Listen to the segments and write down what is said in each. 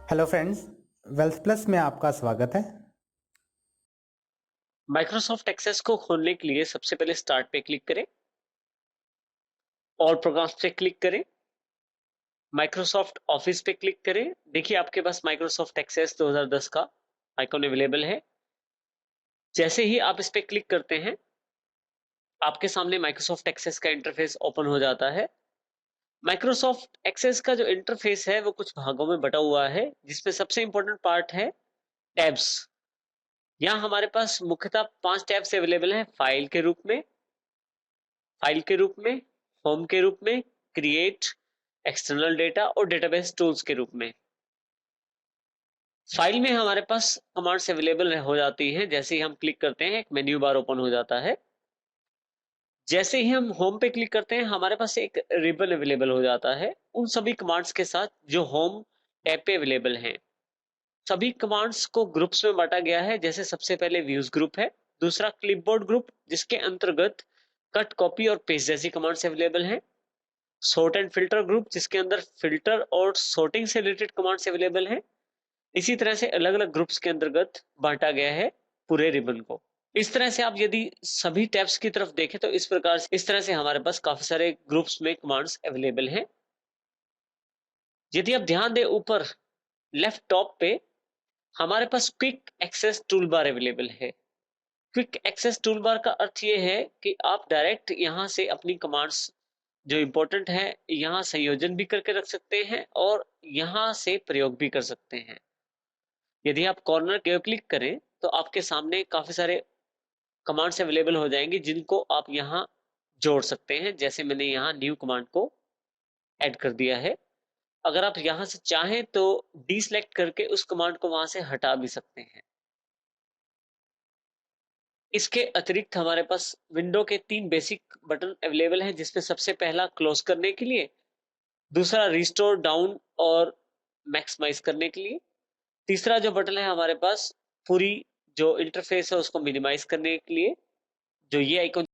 Hello friends, wealth plus में आपका स्वागत है। माइक्रोसॉफ्ट एक्सेस को खोलने के लिए सबसे पहले स्टार्ट पे क्लिक करें और प्रोग्राम्स पे क्लिक करें। माइक्रोसॉफ्ट ऑफिस पे क्लिक करें। देखिए आपके पास माइक्रोसॉफ्ट एक्सेस 2010 का आइकॉन अवेलेबल है। जैसे ही आप इस पे क्लिक करते हैं आपके सामने माइक्रोसॉफ्ट एक्सेस का इंटरफेस ओपन हो जाता है। माइक्रोसॉफ्ट एक्सेस का जो इंटरफेस है वो कुछ भागों में बटा हुआ है, जिसमें सबसे इंपॉर्टेंट पार्ट है टैब्स। यहाँ हमारे पास मुख्यतः 5 टैब्स अवेलेबल हैं। फाइल के रूप में, होम के रूप में, क्रिएट, एक्सटर्नल डेटा और डेटाबेस टूल्स के रूप में। फाइल में हमारे पास कमांड्स अवेलेबल हो जाती हैं। जैसे ही हम क्लिक करते हैं एक मेन्यू बार ओपन हो जाता है। जैसे ही हम होम पे क्लिक करते हैं हमारे पास एक रिबन अवेलेबल हो जाता है उन सभी कमांड्स के साथ जो होम टैब पे अवेलेबल हैं। सभी कमांड्स को ग्रुप्स में बांटा गया है। जैसे सबसे पहले व्यूज ग्रुप है, दूसरा क्लिपबोर्ड ग्रुप जिसके अंतर्गत कट, कॉपी और पेस्ट जैसी कमांड्स अवेलेबल हैं। सॉर्ट एंड फिल्टर ग्रुप जिसके अंदर फिल्टर और सॉर्टिंग से रिलेटेड कमांड्स अवेलेबल हैं। इसी तरह से अलग अलग ग्रुप्स के अंतर्गत बांटा गया है पूरे रिबन को। इस तरह से आप यदि सभी टैब्स की तरफ देखें तो इस प्रकार से इस तरह से हमारे पास काफी सारे ग्रुप्स में कमांड्स अवेलेबल हैं। यदि आप ध्यान दें ऊपर लेफ्ट टॉप पे हमारे पास quick access tool bar available है। क्विक एक्सेस टूल बार का अर्थ ये है कि आप डायरेक्ट यहाँ से अपनी कमांड्स जो इंपॉर्टेंट है यहाँ संयोजन भी करके रख सकते हैं और यहाँ से प्रयोग भी कर सकते हैं। यदि आप कॉर्नर के क्लिक करें तो आपके सामने काफी सारे कमांड्स अवेलेबल हो जाएंगे जिनको आप यहाँ जोड़ सकते हैं। जैसे मैंने यहाँ न्यू कमांड को ऐड कर दिया है। अगर आप यहाँ से चाहें तो डीसेलेक्ट करके उस कमांड को वहां से हटा भी सकते हैं। इसके अतिरिक्त हमारे पास विंडो के 3 बेसिक बटन अवेलेबल हैं, जिसमें सबसे पहला क्लोज करने के लिए, दूसरा रिस्टोर डाउन और मैक्सिमाइज करने के लिए, तीसरा जो बटन है हमारे पास पूरी जो इंटरफेस है उसको मिनिमाइज करने के लिए, जो ये आइकन।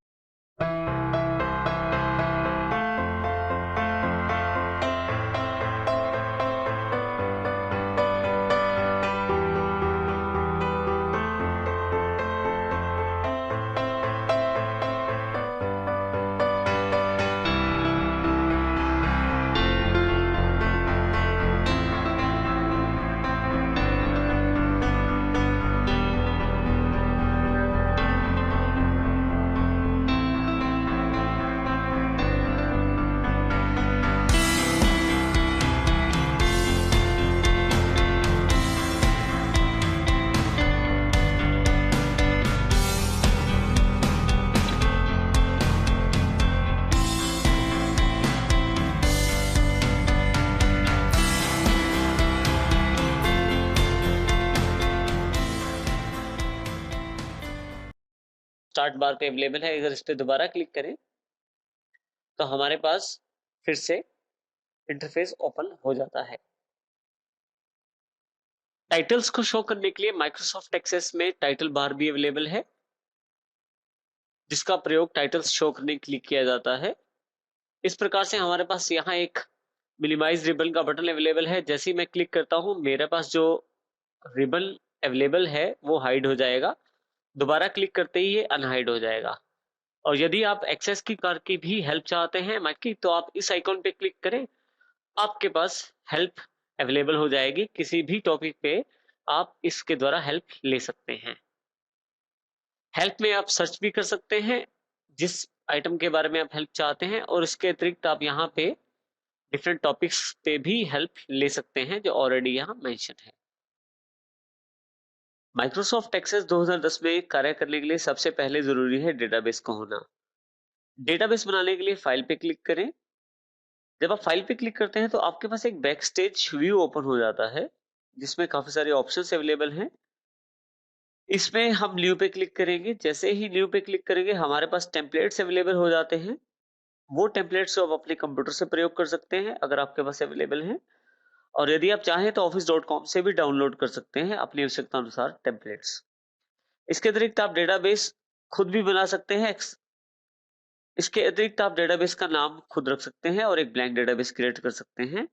स्टार्ट बार पे अवेलेबल है। अगर इस पे दोबारा क्लिक करें तो हमारे पास फिर से इंटरफेस ओपन हो जाता है। टाइटल्स को शो करने के लिए माइक्रोसॉफ्ट एक्सेस में टाइटल बार भी अवेलेबल है, जिसका प्रयोग टाइटल्स शो करने के लिए किया जाता है। इस प्रकार से हमारे पास यहाँ एक मिनिमाइज रिबन का बटन अवेलेबल है। जैसे ही मैं क्लिक करता हूँ मेरे पास जो रिबन अवेलेबल है वो हाइड हो जाएगा। दोबारा क्लिक करते ही ये अनहाइड हो जाएगा। और यदि आप एक्सेस की कार की भी हेल्प चाहते हैं माइक की, तो आप इस आइकॉन पे क्लिक करें। आपके पास हेल्प अवेलेबल हो जाएगी। किसी भी टॉपिक पे आप इसके द्वारा हेल्प ले सकते हैं। हेल्प में आप सर्च भी कर सकते हैं जिस आइटम के बारे में आप हेल्प चाहते हैं, और इसके अतिरिक्त आप यहाँ पे डिफरेंट टॉपिक्स पे भी हेल्प ले सकते हैं जो ऑलरेडी यहाँ मेंशन है। माइक्रोसॉफ्ट एक्सेस 2010 में कार्य करने के लिए सबसे पहले जरूरी है डेटाबेस का होना। डेटाबेस बनाने के लिए फाइल पे क्लिक करें। जब आप फाइल पे क्लिक करते हैं तो आपके पास एक बैक स्टेज व्यू ओपन हो जाता है, जिसमें काफी सारे ऑप्शंस अवेलेबल हैं। इसमें हम न्यू पे क्लिक करेंगे। जैसे ही न्यू पे क्लिक करेंगे हमारे पास टेम्पलेट्स अवेलेबल हो जाते हैं। वो टेम्पलेट्स आप अपने कंप्यूटर से प्रयोग कर सकते हैं अगर आपके पास अवेलेबल है, और यदि आप चाहें तो office.com से भी डाउनलोड कर सकते हैं अपनी आवश्यकता अनुसार टेम्पलेट्स। इसके अतिरिक्त आप डेटाबेस खुद भी बना सकते हैं। इसके अतिरिक्त आप डेटाबेस का नाम खुद रख सकते हैं और एक ब्लैंक डेटाबेस क्रिएट कर सकते हैं।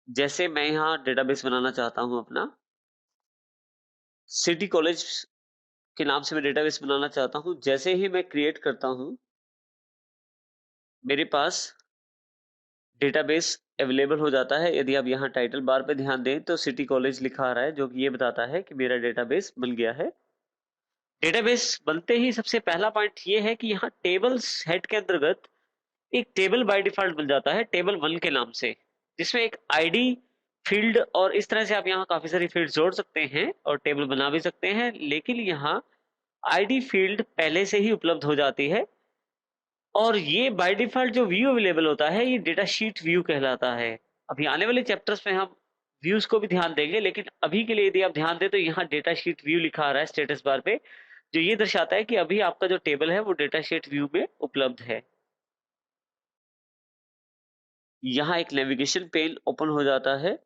जैसे मैं यहाँ डेटाबेस बनाना चाहता हूँ अपना, सिटी कॉलेज के नाम से मैं डेटाबेस बनाना चाहता हूँ। जैसे ही मैं क्रिएट करता हूँ, मेरे पास डेटाबेस अवेलेबल हो जाता है। यदि आप यहाँ टाइटल बार पे ध्यान दें तो सिटी कॉलेज लिखा आ रहा है, जो कि ये बताता है कि मेरा डेटाबेस बन गया है। डेटाबेस बनते ही सबसे पहला पॉइंट ये है कि यहाँ टेबल्स हेड के अंतर्गत एक टेबल बाय डिफॉल्ट बन जाता है टेबल 1 के नाम से, जिसमें एक आईडी फील्ड और इस तरह से आप यहाँ काफी सारी फील्ड जोड़ सकते हैं और टेबल बना भी सकते हैं। लेकिन यहाँ आईडी फील्ड पहले से ही उपलब्ध हो जाती है और ये बाय डिफॉल्ट जो व्यू अवेलेबल होता है ये डेटा शीट व्यू कहलाता है। अभी आने वाले चैप्टर्स में हम व्यूज को भी ध्यान देंगे, लेकिन अभी के लिए यदि आप ध्यान दें तो यहाँ डेटा शीट व्यू लिखा आ रहा है स्टेटस बार पे, जो ये दर्शाता है कि अभी आपका जो टेबल है वो डेटा शीट व्यू में उपलब्ध है। यहाँ एक नेविगेशन पेन ओपन हो जाता है।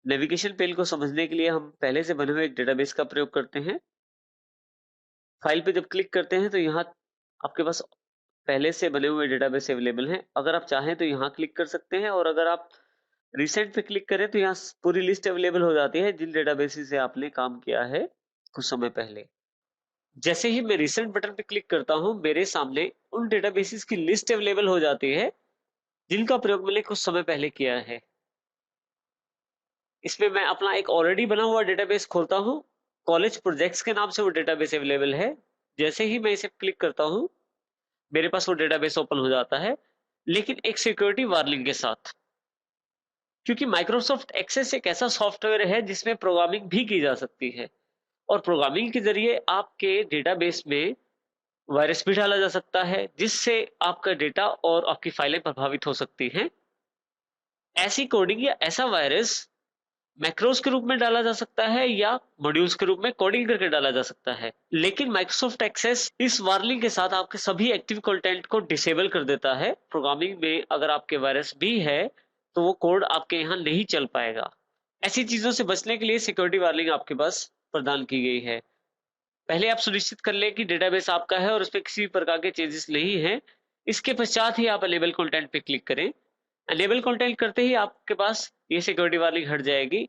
नेविगेशन पेन को समझने के लिए हम पहले से बने हुए एक डेटाबेस का प्रयोग करते हैं। फाइल पे जब क्लिक करते हैं तो यहाँ आपके पास पहले से बने हुए डेटाबेस अवेलेबल हैं। अगर आप चाहें तो यहाँ क्लिक कर सकते हैं, और अगर आप रिसेंट पे क्लिक करें तो यहाँ पूरी लिस्ट अवेलेबल हो जाती है जिन डेटाबेसेस से आपने काम किया है कुछ समय पहले। जैसे ही मैं रिसेंट बटन पे क्लिक करता हूँ, मेरे सामने उन डेटाबेसेस की लिस्ट अवेलेबल हो जाती है जिनका प्रयोग मैंने कुछ समय पहले किया है। इसमें मैं अपना एक ऑलरेडी बना हुआ डेटाबेस खोलता हूँ। कॉलेज प्रोजेक्ट्स के नाम से वो डेटाबेस अवेलेबल है। जैसे ही मैं इसे क्लिक करता हूँ, मेरे पास वो डेटाबेस ओपन हो जाता है, लेकिन एक सिक्योरिटी वार्निंग के साथ, क्योंकि माइक्रोसॉफ्ट एक्सेस एक ऐसा सॉफ्टवेयर है जिसमें प्रोग्रामिंग भी की जा सकती है और प्रोग्रामिंग के जरिए आपके डेटाबेस में वायरस भी डाला जा सकता है, जिससे आपका डेटा और आपकी फाइलें प्रभावित हो सकती हैं। ऐसी कोडिंग या ऐसा वायरस मैक्रोस के रूप में डाला जा सकता है या मॉड्यूल्स के रूप में कोडिंग करके डाला जा सकता है। लेकिन माइक्रोसॉफ्ट एक्सेस इस वार्निंग के साथ आपके सभी एक्टिव कंटेंट को डिसेबल कर देता है। प्रोग्रामिंग में अगर आपके वायरस भी है तो वो कोड आपके यहाँ नहीं चल पाएगा। ऐसी चीजों से बचने के लिए सिक्योरिटी वार्निंग आपके पास प्रदान की गई है। पहले आप सुनिश्चित कर लें कि डेटाबेस आपका है और उसमें किसी भी प्रकार के चेंजेस नहीं है। इसके पश्चात ही आप अनेबल कंटेंट पे क्लिक करें। अनेबल कंटेंट करते ही आपके पास ये सिक्योरिटी वार्निंग हट जाएगी।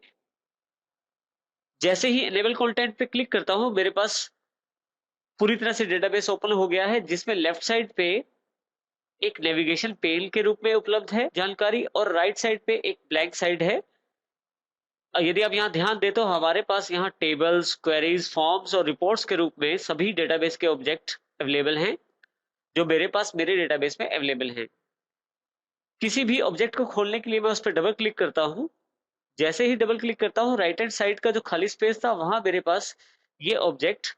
जैसे ही एनेबल कंटेंट पे क्लिक करता हूं, मेरे पास पूरी तरह से डेटाबेस ओपन हो गया है, जिसमें लेफ्ट साइड पे एक नेविगेशन पेन के रूप में उपलब्ध है जानकारी और राइट साइड पे एक ब्लैंक साइड है। यदि आप यहाँ ध्यान दें तो हमारे पास यहाँ टेबल्स, क्वेरीज, फॉर्म्स और रिपोर्ट्स के रूप में सभी डेटाबेस के ऑब्जेक्ट अवेलेबल हैं, जो मेरे पास मेरे डेटाबेस में अवेलेबल हैं। किसी भी ऑब्जेक्ट को खोलने के लिए मैं उस पर डबल क्लिक करता हूँ। जैसे ही डबल क्लिक करता हूँ, राइट हैंड साइड का जो खाली स्पेस था वहां मेरे पास ये ऑब्जेक्ट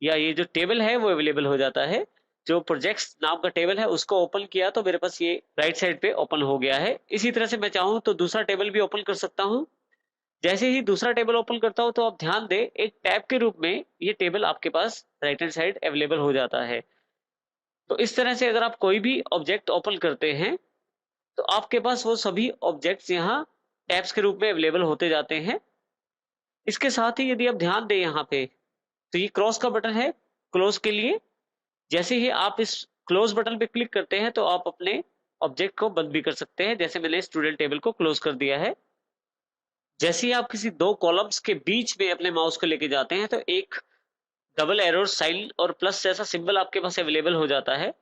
या ये जो टेबल है वो अवेलेबल हो जाता है। जो प्रोजेक्ट्स नाम का टेबल है उसको ओपन किया तो मेरे पास ये राइट साइड पे ओपन हो गया है। इसी तरह से मैं चाहूँ तो दूसरा टेबल भी ओपन कर सकता हूँ। जैसे ही दूसरा टेबल ओपन करता हूँ तो आप ध्यान दें, एक टैब के रूप में ये टेबल आपके पास राइट हैंड साइड अवेलेबल हो जाता है। तो इस तरह से अगर आप कोई भी ऑब्जेक्ट ओपन करते हैं तो आपके पास वो सभी ऑब्जेक्ट्स यहाँ टैब्स के रूप में अवेलेबल होते जाते हैं। इसके साथ ही यदि आप ध्यान दें यहाँ पे, तो ये क्रॉस का बटन है क्लोज के लिए। जैसे ही आप इस क्लोज बटन पे क्लिक करते हैं तो आप अपने ऑब्जेक्ट को बंद भी कर सकते हैं। जैसे मैंने स्टूडेंट टेबल को क्लोज कर दिया है। जैसे ही आप किसी दो कॉलम्स के बीच में अपने माउस को लेके जाते हैं तो एक डबल एरो साइन और प्लस जैसा सिंबल आपके पास अवेलेबल हो जाता है।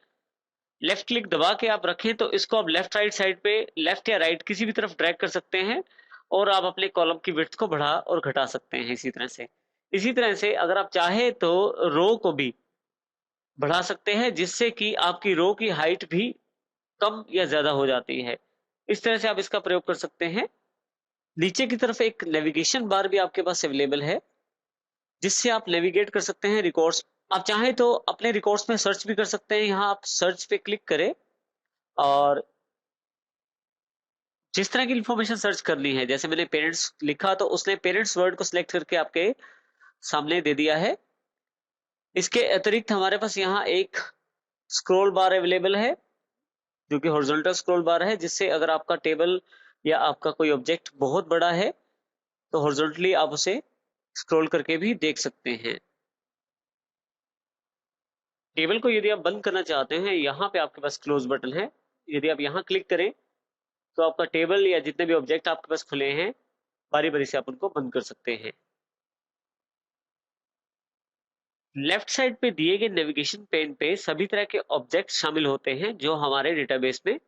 लेफ्ट क्लिक दबा के आप रखें तो इसको आप लेफ्ट राइट साइड पे, लेफ्ट या राइट किसी भी तरफ ड्रैग कर सकते हैं और आप अपने कॉलम की विड्थ को बढ़ा और घटा सकते हैं। इसी तरह से अगर आप चाहे तो रो को भी बढ़ा सकते हैं, जिससे कि आपकी रो की हाइट भी कम या ज्यादा हो जाती है। इस तरह से आप इसका प्रयोग कर सकते हैं। नीचे की तरफ एक नेविगेशन बार भी आपके पास अवेलेबल है, जिससे आप नेविगेट कर सकते हैं रिकॉर्ड्स। आप चाहें तो अपने रिकॉर्ड्स में सर्च भी कर सकते हैं। यहाँ आप सर्च पे क्लिक करें और जिस तरह की इंफॉर्मेशन सर्च करनी है, जैसे मैंने पेरेंट्स लिखा तो उसने पेरेंट्स वर्ड को सिलेक्ट करके आपके सामने दे दिया है। इसके अतिरिक्त हमारे पास यहाँ एक स्क्रॉल बार अवेलेबल है, जो कि हॉरिजॉन्टल स्क्रॉल बार है, जिससे अगर आपका टेबल या आपका कोई ऑब्जेक्ट बहुत बड़ा है तो हॉरिजॉन्टली आप उसे स्क्रॉल करके भी देख सकते हैं। टेबल को यदि आप बंद करना चाहते हैं, यहाँ पे आपके पास क्लोज बटन है। यदि आप यहाँ क्लिक करें तो आपका टेबल या जितने भी ऑब्जेक्ट आपके पास खुले हैं बारी बारी से आप उनको बंद कर सकते हैं। लेफ्ट साइड पे दिए गए नेविगेशन पेन पे सभी तरह के ऑब्जेक्ट शामिल होते हैं जो हमारे डेटाबेस में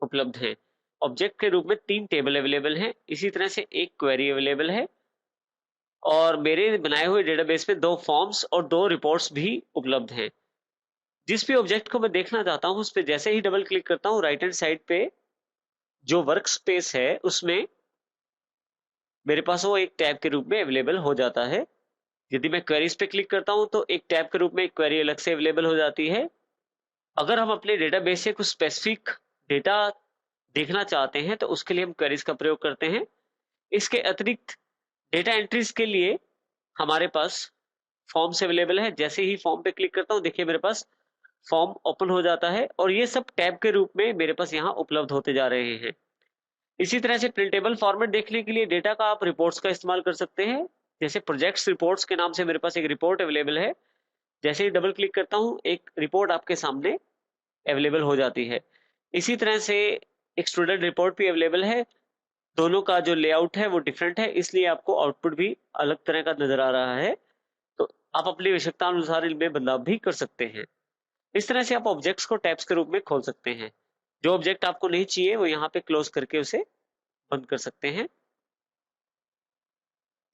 उपलब्ध हैं। ऑब्जेक्ट के रूप में 3 टेबल अवेलेबल हैं, इसी तरह से एक क्वेरी अवेलेबल है और मेरे बनाए हुए डेटाबेस में 2 फॉर्म्स और 2 रिपोर्ट्स भी उपलब्ध हैं। जिस भी ऑब्जेक्ट को मैं देखना चाहता हूं उस पर जैसे ही डबल क्लिक करता हूं राइट हैंड साइड पे जो वर्क स्पेस है उसमें मेरे पास वो एक टैब के रूप में अवेलेबल हो जाता है। यदि मैं क्वेरीज पे क्लिक करता हूं तो एक टैब के रूप में एक क्वेरी अलग से अवेलेबल हो जाती है। अगर हम अपने डेटाबेस से कुछ स्पेसिफिक डेटा देखना चाहते हैं तो उसके लिए हम क्वेरीज का प्रयोग करते हैं। इसके अतिरिक्त डेटा एंट्रीज के लिए हमारे पास फॉर्म्स अवेलेबल है। जैसे ही फॉर्म पे क्लिक करता हूं देखिए मेरे पास फॉर्म ओपन हो जाता है और ये सब टैब के रूप में मेरे पास यहाँ उपलब्ध होते जा रहे हैं। इसी तरह से प्रिंटेबल फॉर्मेट देखने के लिए डेटा का आप रिपोर्ट्स का इस्तेमाल कर सकते हैं। जैसे प्रोजेक्ट्स रिपोर्ट्स के नाम से मेरे पास एक रिपोर्ट अवेलेबल है। जैसे ही डबल क्लिक करता हूं एक रिपोर्ट आपके सामने अवेलेबल हो जाती है। इसी तरह से एक स्टूडेंट रिपोर्ट भी अवेलेबल है। दोनों का जो लेआउट है वो डिफरेंट है, इसलिए आपको आउटपुट भी अलग तरह का नजर आ रहा है। तो आप अपनी आवश्यकता अनुसार इनमें बदलाव भी कर सकते हैं। इस तरह से आप ऑब्जेक्ट्स को टैब्स के रूप में खोल सकते हैं। जो ऑब्जेक्ट आपको नहीं चाहिए वो यहाँ पे क्लोज करके उसे बंद कर सकते हैं।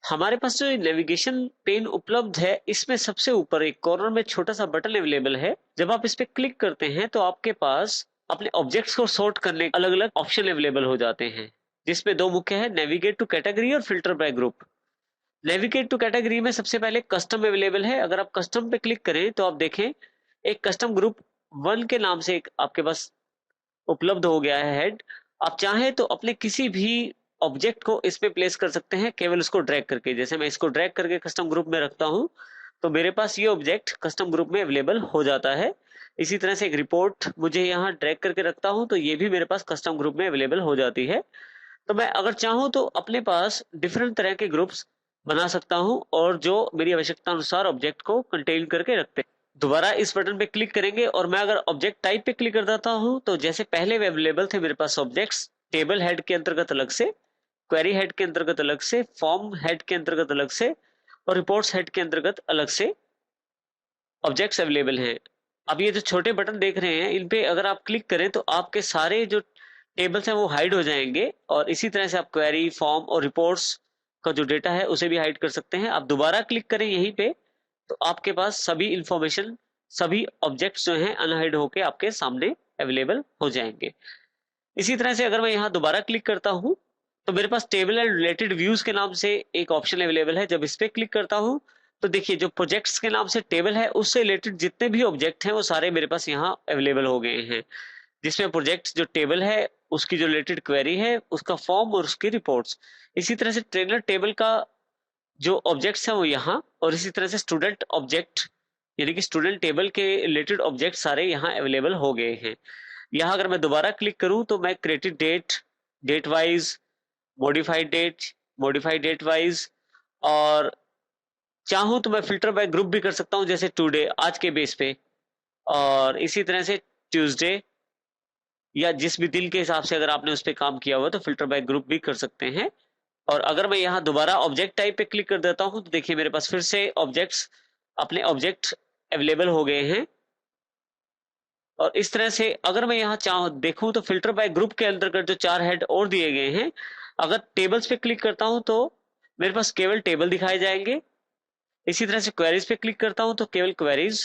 हमारे पास जो नेविगेशन पेन उपलब्ध है इसमें सबसे ऊपर एक कॉर्नर में छोटा सा बटन अवेलेबल है। जब आप इस पे क्लिक करते हैं तो आपके पास अपने ऑब्जेक्ट्स को सॉर्ट करने अलग अलग ऑप्शन अवेलेबल हो जाते हैं, जिसमें 2 मुख्य है, नेविगेट टू कैटेगरी और filter by group. Navigate to category में सबसे पहले कस्टम अवेलेबल है। अगर आप कस्टम पे क्लिक करें तो आप देखें एक कस्टम ग्रुप 1 के नाम से एक आपके पास उपलब्ध हो गया है हेड। आप चाहें तो अपने किसी भी ऑब्जेक्ट को इस पे प्लेस कर सकते हैं केवल उसको ड्रैग करके। जैसे मैं इसको ड्रैग करके कस्टम ग्रुप में रखता हूं तो मेरे पास ये ऑब्जेक्ट कस्टम ग्रुप में अवेलेबल हो जाता है। इसी तरह से एक रिपोर्ट मुझे यहाँ ड्रैग करके रखता हूं तो ये भी मेरे पास कस्टम ग्रुप में अवेलेबल हो जाती है। तो मैं अगर चाहूं तो अपने पास डिफरेंट तरह के ग्रुप्स बना सकता हूं और जो मेरी आवश्यकता अनुसार ऑब्जेक्ट को कंटेन करके रखते हैं। दोबारा इस बटन पे क्लिक करेंगे और मैं अगर ऑब्जेक्ट टाइप पे क्लिक कर देता हूं तो जैसे पहले वे अवेलेबल थे मेरे पास ऑब्जेक्ट्स टेबल हेड के अंतर्गत अलग से, क्वेरी हेड के अंतर्गत अलग से, फॉर्म हेड के अंतर्गत अलग से और रिपोर्ट्स हेड के अंतर्गत अलग से ऑब्जेक्ट्स अवेलेबल हैं। अब ये जो छोटे बटन देख रहे हैं इन पे अगर आप क्लिक करें तो आपके सारे जो टेबल्स हैं वो हाइड हो जाएंगे और इसी तरह से आप क्वेरी, फॉर्म और रिपोर्ट्स का जो डेटा है उसे भी हाइड कर सकते हैं। आप दोबारा क्लिक करें यहीं पे तो आपके पास सभी इंफॉर्मेशन, सभी ऑब्जेक्ट्स जो हैं अनहाइड होके आपके सामने अवेलेबल हो जाएंगे। इसी तरह से अगर मैं यहाँ दोबारा क्लिक करता हूँ तो मेरे पास टेबल एंड रिलेटेड व्यूज के नाम से एक ऑप्शन अवेलेबल है। जब इस पे क्लिक करता हूँ तो देखिए जो प्रोजेक्ट्स के नाम से टेबल है उससे रिलेटेड जितने भी ऑब्जेक्ट हैं वो सारे मेरे पास यहाँ अवेलेबल हो गए हैं, जिसमें प्रोजेक्ट जो टेबल है उसकी जो रिलेटेड क्वेरी है, उसका फॉर्म और उसकी रिपोर्ट्स। इसी तरह से ट्रेनर टेबल का जो ऑब्जेक्ट्स हैं वो यहाँ, और इसी तरह से स्टूडेंट ऑब्जेक्ट यानी कि स्टूडेंट टेबल के रिलेटेड ऑब्जेक्ट सारे यहाँ अवेलेबल हो गए हैं। यहाँ अगर मैं दोबारा क्लिक करूं तो मैं created date, date wise, modified date wise और चाहूं तो मैं फिल्टर बाय ग्रुप भी कर सकता हूं, जैसे टुडे आज के बेस पे, और इसी तरह से ट्यूसडे या जिस भी दिन के हिसाब से अगर आपने उस पर काम किया हुआ तो फिल्टर बाय ग्रुप भी कर सकते हैं। और अगर मैं यहाँ दोबारा ऑब्जेक्ट टाइप पे क्लिक कर देता हूं तो देखिए मेरे पास फिर से ऑब्जेक्ट्स, अपने ऑब्जेक्ट अवेलेबल हो गए हैं। और इस तरह से अगर मैं यहाँ चाहूँ देखूं तो फिल्टर बाय ग्रुप के अंतर्गत जो 4 हेड और दिए गए हैं, अगर टेबल्स पे क्लिक करता हूं तो मेरे पास केवल टेबल दिखाए जाएंगे। इसी तरह से क्वेरीज पे क्लिक करता हूं तो केवल क्वेरीज,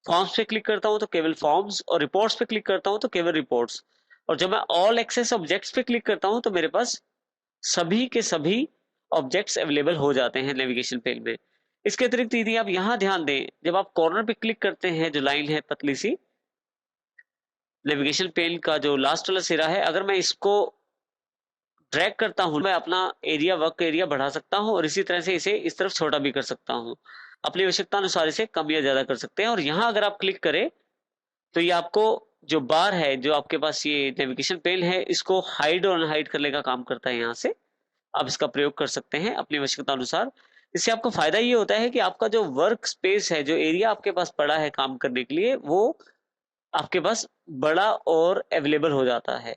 फॉर्म्स पे क्लिक करता हूं तो केवल फॉर्म्स और रिपोर्ट्स पे क्लिक करता हूं तो केवल रिपोर्ट्स। और जब मैं ऑल एक्सेस ऑब्जेक्ट्स पे क्लिक करता हूं तो मेरे पास सभी के सभी ऑब्जेक्ट्स अवेलेबल हो जाते हैं नेविगेशन पेन में। इसके अतिरिक्त यदि आप यहाँ ध्यान दें, जब आप कॉर्नर पे क्लिक करते हैं जो लाइन है पतली सी नेविगेशन पेन का जो लास्ट वाला सिरा है, अगर मैं इसको ड्रैग करता हूं मैं अपना एरिया, वर्क एरिया बढ़ा सकता हूं और इसी तरह से इसे इस तरफ छोटा भी कर सकता हूं। अपनी आवश्यकता अनुसार इसे कम या ज्यादा कर सकते हैं। और यहाँ अगर आप क्लिक करें तो ये आपको जो बार है, जो आपके पास ये नेविगेशन पेन है, इसको हाइड और अनहाइड करने का काम करता है। यहाँ से आप इसका प्रयोग कर सकते हैं अपनी आवश्यकता अनुसार। इससे आपको फायदा ये होता है कि आपका जो वर्क स्पेस है, जो एरिया आपके पास पड़ा है काम करने के लिए, वो आपके पास बड़ा और अवेलेबल हो जाता है।